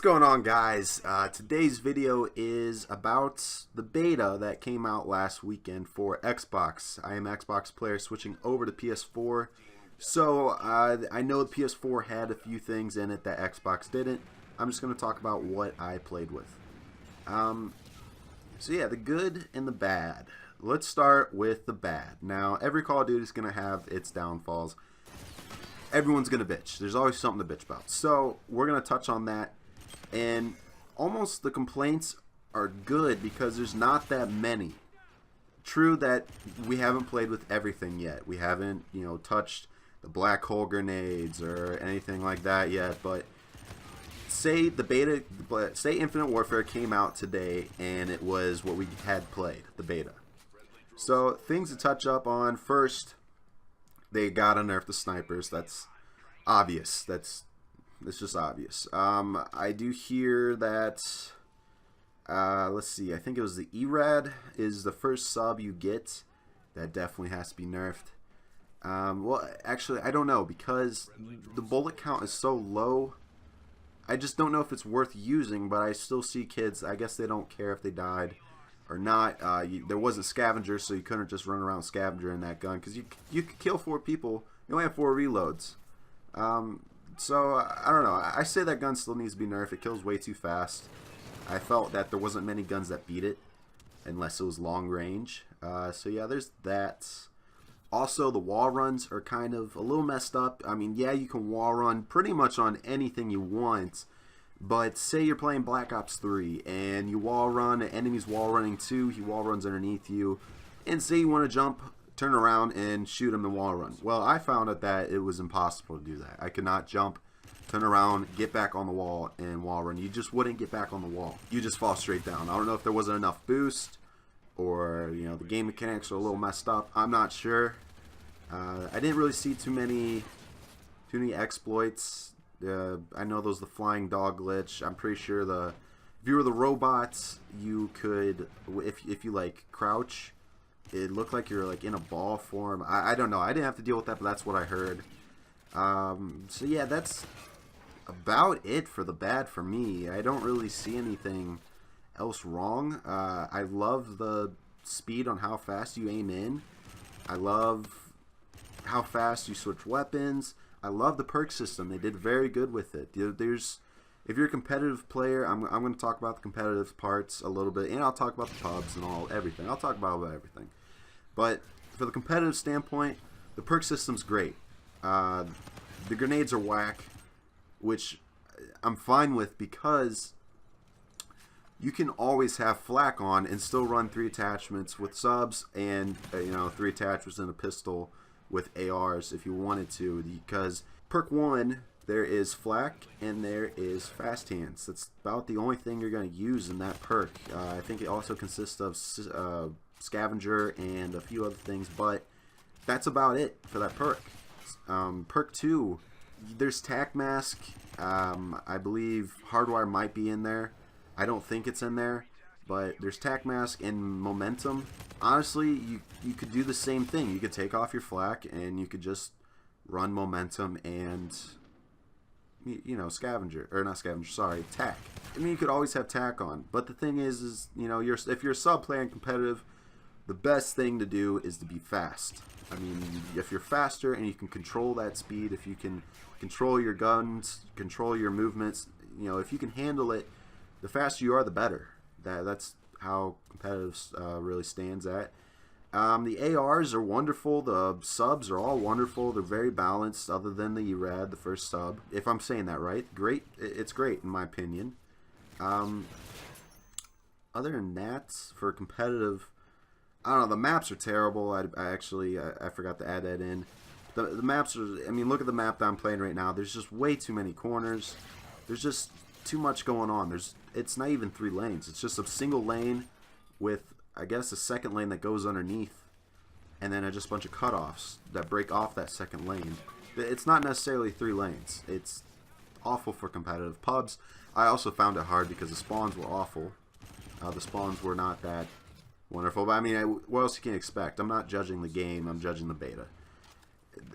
going on, guys? Today's video is about the beta that came out last weekend for Xbox. I am an Xbox player switching over to PS4. So I know the PS4 had a few things in it that Xbox didn't. I'm just going to talk about what I played with. So yeah, the good and the bad. Let's start with the bad. Now, every Call of Duty is going to have its downfalls. Everyone's going to bitch. There's always something to bitch about. So we're going to touch on that. And almost the complaints are good because there's not that many. True that we haven't played with everything yet. We haven't, touched the black hole grenades or anything like that yet. But say say Infinite Warfare came out today and it was what we had played, the beta. So things to touch up on. First, they gotta nerf the snipers. That's obvious. It's just obvious. I do hear that, let's see, I think it was the ERAD is the first sub you get. That definitely has to be nerfed. Well, actually, I don't know, because the bullet count is so low. I just don't know if it's worth using, but I still see kids, I guess they don't care if they died or not. There wasn't Scavenger, so you couldn't just run around Scavenger in that gun, because you could kill 4 people. You only have 4 reloads. So, I don't know. I say that gun still needs to be nerfed. It kills way too fast. I felt that there wasn't many guns that beat it, unless it was long range. So, yeah, there's that. Also, the wall runs are kind of a little messed up. I mean, yeah, you can wall run pretty much on anything you want. But say you're playing Black Ops 3, and you wall run, an enemy's wall running too. He wall runs underneath you. And say you want to jump, turn around and shoot him in wall run. Well, I found out that it was impossible to do that. I could not jump, turn around, get back on the wall, and wall run. You just wouldn't get back on the wall. You just fall straight down. I don't know if there wasn't enough boost, or the game mechanics are a little messed up. I'm not sure. I didn't really see too many exploits. I know there's the flying dog glitch. I'm pretty sure if you were the robots, you could, if you like crouch, it looked like you're like in a ball form. I don't know. I didn't have to deal with that, but that's what I heard. So yeah, that's about it for the bad for me. I don't really see anything else wrong. I love the speed on how fast you aim in. I love how fast you switch weapons. I love the perk system. They did very good with it. If you're a competitive player, I'm going to talk about the competitive parts a little bit, and I'll talk about the pubs and everything. I'll talk about everything. But for the competitive standpoint, the perk system's great. The grenades are whack, which I'm fine with because you can always have flak on and still run 3 attachments with subs and 3 attachments and a pistol with ARs if you wanted to, because perk 1 there is flak and there is fast hands. That's about the only thing you're going to use in that perk. I think it also consists of Scavenger and a few other things, but that's about it for that perk. Perk 2, there's Tac Mask. I believe Hardwire might be in there. I don't think it's in there, but there's Tac Mask and Momentum. Honestly, you could do the same thing. You could take off your flak and you could just run Momentum and Scavenger, or not Scavenger, sorry, Tac. I mean, you could always have Tac on, but the thing is if you're a sub playing competitive, the best thing to do is to be fast. I mean, if you're faster and you can control that speed, if you can control your guns, control your movements, if you can handle it, the faster you are, the better. That's how competitive really stands at. The ARs are wonderful. The subs are all wonderful. They're very balanced, other than the ERAD, the first sub. If I'm saying that right, great. It's great in my opinion. Other than that, for competitive, I don't know. The maps are terrible. I forgot to add that in. The maps are. I mean, look at the map that I'm playing right now. There's just way too many corners. There's just too much going on. It's not even 3 lanes. It's just a single lane with, I guess, a second lane that goes underneath, and then just a bunch of cutoffs that break off that second lane. It's not necessarily 3 lanes. It's awful for competitive pubs. I also found it hard because the spawns were awful. The spawns were not that wonderful. But I mean, what else you can expect? I'm not judging the game. I'm judging the beta.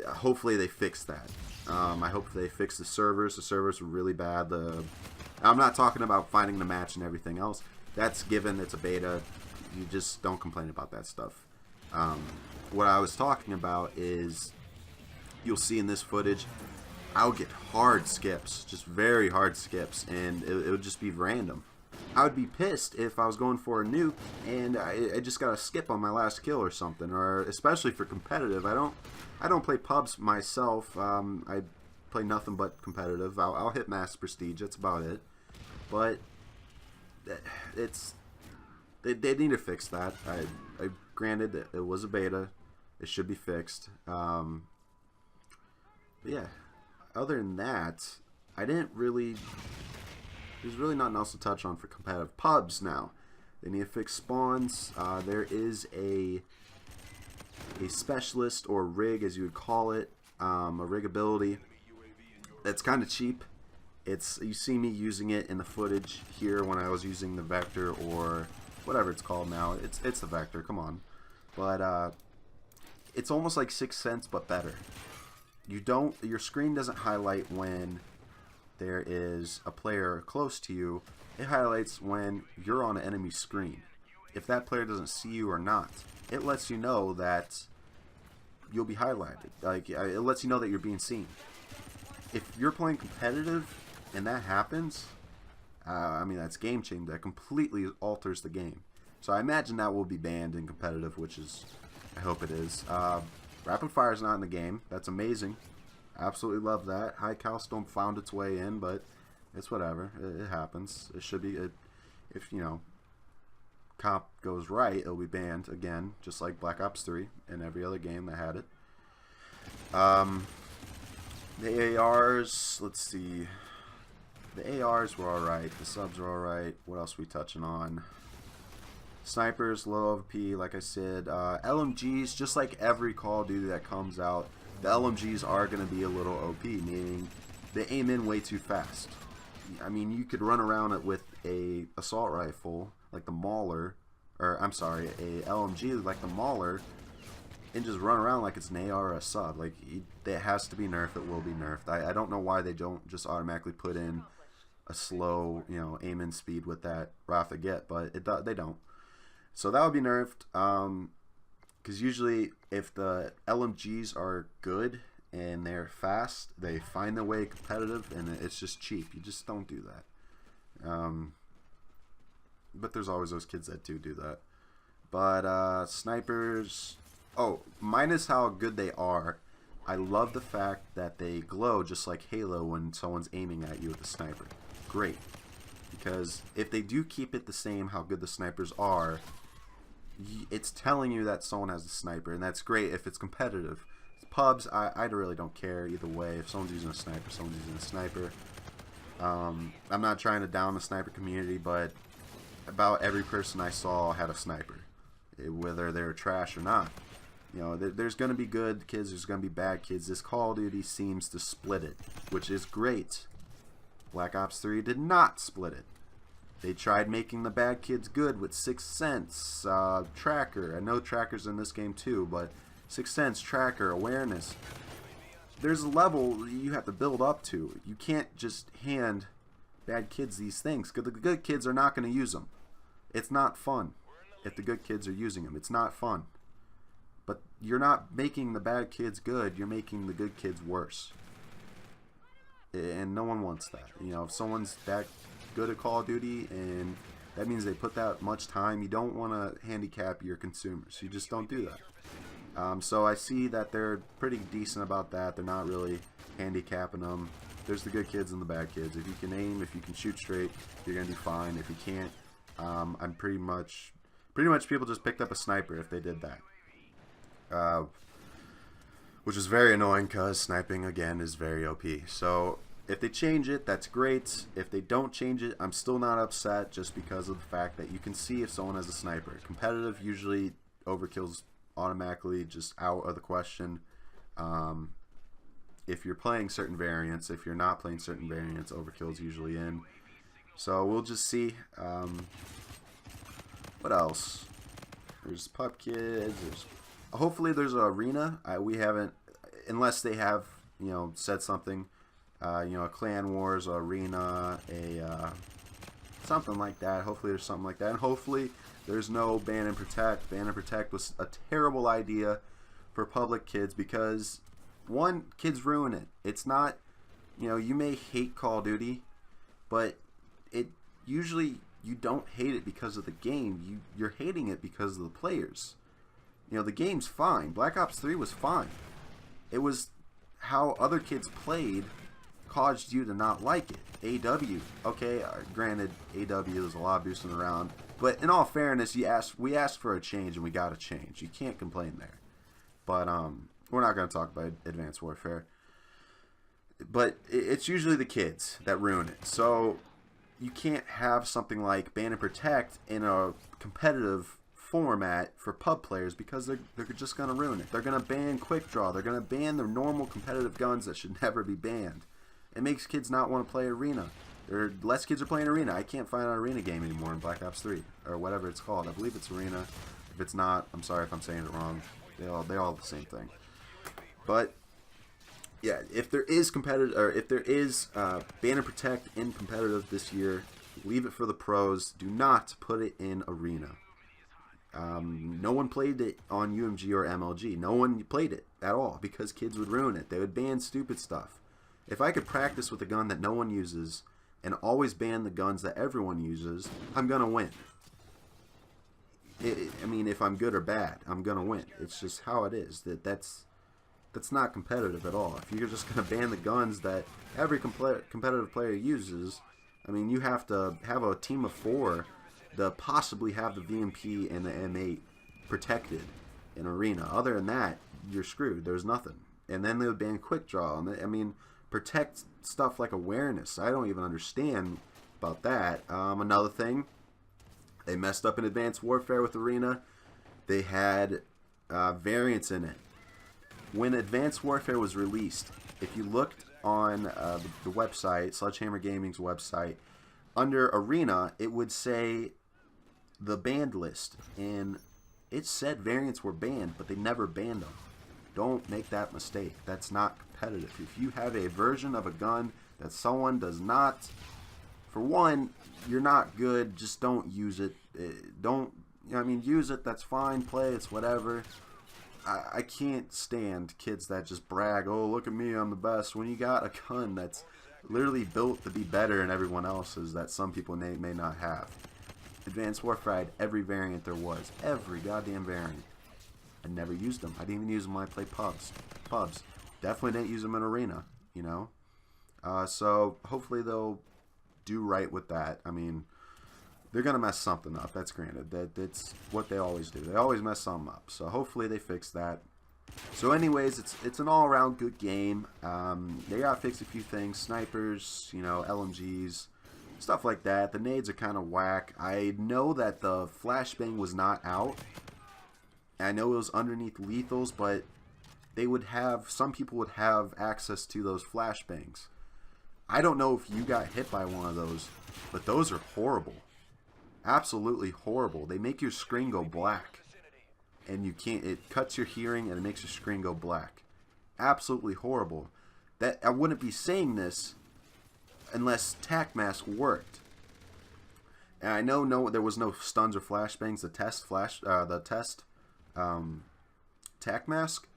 Hopefully they fix that. I hope they fix the servers. The servers were really bad. The I'm not talking about finding the match and everything else. That's given. It's a beta. You just don't complain about that stuff. What I was talking about is, you'll see in this footage, I'll get hard skips, just very hard skips, and it would just be random. I would be pissed if I was going for a nuke and I just got a skip on my last kill or something, or especially for competitive. I don't play pubs myself. I play nothing but competitive. I'll hit mass prestige. That's about it. But they need to fix that. I granted that it was a beta. It should be fixed. But yeah. Other than that, there's really nothing else to touch on for competitive pubs now. They need to fix spawns. There is a specialist, or rig as you would call it, a rig ability that's kind of cheap. You see me using it in the footage here when I was using the Vector, or whatever it's called now. It's the Vector, come on. But it's almost like 6 cents but better. Your screen doesn't highlight when there is a player close to you. It highlights when you're on an enemy screen. If that player doesn't see you or not, it lets you know that you'll be highlighted. Like, it lets you know that you're being seen. If you're playing competitive and that happens, I mean, that's game changing. That completely alters the game. So I imagine that will be banned in competitive, which is, I hope it is. Rapid Fire is not in the game. That's amazing. Absolutely love that. High Calstone found its way in, but it's whatever. It happens. It should be. If, you know, comp goes right, it'll be banned again, just like Black Ops 3 and every other game that had it. The ARs, let's see. The ARs were alright. The subs were alright. What else are we touching on? Snipers, low OP, like I said. LMGs, just like every Call of Duty that comes out, the LMGs are going to be a little OP, meaning they aim in way too fast. I mean, you could run around it with a assault rifle, like the Mauler, or I'm sorry, a LMG like the Mauler, and just run around like it's an AR or a sub. Like, it has to be nerfed. It will be nerfed. I don't know why they don't just automatically put in a slow, you know, aim in speed with that Rafa get, but they don't. So that would be nerfed, because usually if the LMGs are good and they're fast, they find their way competitive, and it's just cheap. You just don't do that. But there's always those kids that do that. But snipers, minus how good they are, I love the fact that they glow just like Halo when someone's aiming at you with a sniper. Great. Because if they do keep it the same, how good the snipers are, it's telling you that someone has a sniper, and that's great if it's competitive. Pubs, I really don't care either way. If someone's using a sniper, someone's using a sniper. I'm not trying to down the sniper community, but about every person I saw had a sniper, whether they're trash or not. You know, there's going to be good kids, there's going to be bad kids. This Call of Duty seems to split it, which is great. Black Ops 3 did not split it. They tried making the bad kids good with 6 Sense, Tracker. I know Tracker's in this game too, but 6 Sense, Tracker, Awareness. There's a level you have to build up to. You can't just hand bad kids these things, because the good kids are not going to use them. It's not fun if the good kids are using them. It's not fun. But you're not making the bad kids good, you're making the good kids worse. And no one wants that. You know, if someone's that good at Call of Duty and that means they put that much time, you don't want to handicap your consumers. You just don't do that. So I see that they're pretty decent about that. They're not really handicapping them. There's the good kids and the bad kids. If you can aim, if you can shoot straight, you're gonna be fine. If you can't, I'm pretty much people just picked up a sniper if they did that. Which is very annoying because sniping, again, is very OP. So if they change it, that's great. If they don't change it, I'm still not upset, just because of the fact that you can see if someone has a sniper. Competitive, usually overkill's automatically just out of the question. If you're playing certain variants, if you're not playing certain variants, overkill's usually in. So we'll just see. What else? There's Pup Kids. Hopefully there's an arena. We haven't, unless they have, you know, said something. You know, a Clan Wars, a Arena, something like that. Hopefully there's something like that. And hopefully there's no ban and protect. Ban and protect was a terrible idea for public kids because, one, kids ruin it. It's not, you know, you may hate Call of Duty, but it usually, you don't hate it because of the game. You're hating it because of the players. You know, the game's fine. Black Ops 3 was fine. It was how other kids played caused you to not like it. AW, okay, granted, AW is a lot boosting around, but in all fairness, we asked for a change and we got a change. You can't complain there. But we're not going to talk about Advanced Warfare. But it's usually the kids that ruin it. So you can't have something like Ban and Protect in a competitive format for pub players because they're just going to ruin it. They're going to ban Quick Draw. They're going to ban the normal competitive guns that should never be banned. It makes kids not want to play Arena. Less kids are playing Arena. I can't find an Arena game anymore in Black Ops 3 or whatever it's called. I believe it's Arena. If it's not, I'm sorry if I'm saying it wrong. They all the same thing. But yeah, if there is competitive, or if there is ban and protect in competitive this year, leave it for the pros. Do not put it in Arena. No one played it on UMG or MLG. No one played it at all because kids would ruin it. They would ban stupid stuff. If I could practice with a gun that no one uses and always ban the guns that everyone uses, I'm gonna win. I mean, if I'm good or bad, I'm gonna win. It's just how it is. That's not competitive at all. If you're just gonna ban the guns that every competitive player uses, I mean, you have to have a team of 4 to possibly have the VMP and the M8 protected in Arena. Other than that, you're screwed. There's nothing. And then they would ban Quick Draw. I mean, protect stuff like awareness. I don't even understand about that. Another thing, they messed up in Advanced Warfare with Arena. They had variants in it. When Advanced Warfare was released, if you looked on the website, Sledgehammer Gaming's website, under Arena, it would say the banned list, and it said variants were banned, but they never banned them. Don't make that mistake. That's not competitive. If you have a version of a gun that someone does not, for one, you're not good, just don't use it. Don't, you know, I mean, use it, that's fine, play, it's whatever. I can't stand kids that just brag, oh, look at me, I'm the best, when you got a gun that's literally built to be better than everyone else's that some people may not have. Advanced Warfare had every variant there was. Every goddamn variant. I never used them. I didn't even use them when I played pubs. Definitely didn't use them in Arena, you know. So hopefully they'll do right with that. I mean, they're gonna mess something up. That's granted. That's what they always do. They always mess something up. So hopefully they fix that. So anyways, it's an all-around good game. They gotta fix a few things. Snipers, you know, LMGs, stuff like that. The nades are kind of whack. I know that the flashbang was not out. I know it was underneath lethals, but they would have, some people would have access to those flashbangs. I don't know if you got hit by one of those, but those are horrible. Absolutely horrible. They make your screen go black. And you can't, it cuts your hearing and it makes your screen go black. Absolutely horrible. That I wouldn't be saying this unless TAC mask worked. And I know there was no stuns or flashbangs. The test TAC mask,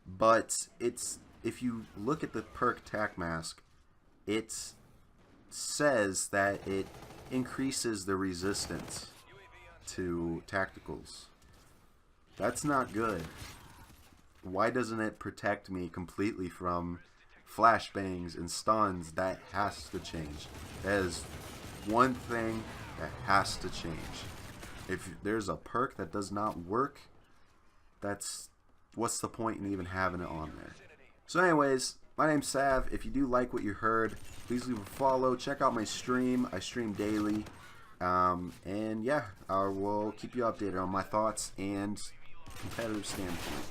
but it's, if you look at the perk TAC mask, it says that it increases the resistance to tacticals. That's not good. Why doesn't it protect me completely from flashbangs and stuns? That has to change. That is one thing that has to change. If there's a perk that does not work, what's the point in even having it on there? So anyways, my name's Sav. If you do like what you heard, please leave a follow. Check out my stream. I stream daily. And yeah, I will keep you updated on my thoughts and competitive standpoint.